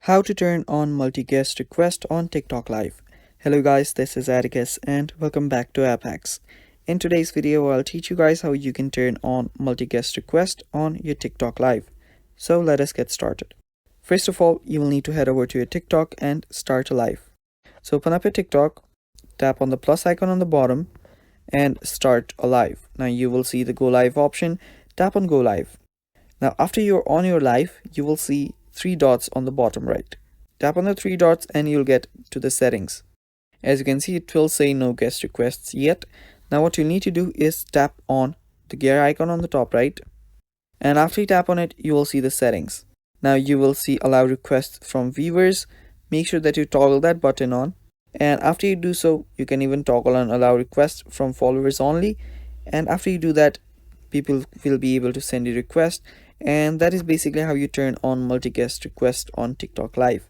How to turn on multi-guest request on TikTok Live. Hello guys, this is Atticus and welcome back to App Hacks. In today's video, I'll teach you guys how you can turn on multi-guest request on your TikTok Live. So let us get started. First of all, you will need to head over to your TikTok and start a live. So open up your TikTok, tap on the plus icon on the bottom and start a live. Now you will see the go live option, tap on go live. Now after you're on your live, you will see three dots on the bottom right. Tap on the three dots and you'll get to the settings. As you can see, it will say no guest requests yet. Now what you need to do is tap on the gear icon on the top right, and after you tap on it, you will see the settings. Now you will see allow requests from viewers. Make sure that you toggle that button on, and after you do so, you can even toggle on allow requests from followers only, and after you do that, people will be able to send you requests. And that is basically how you turn on multi-guest request on TikTok Live.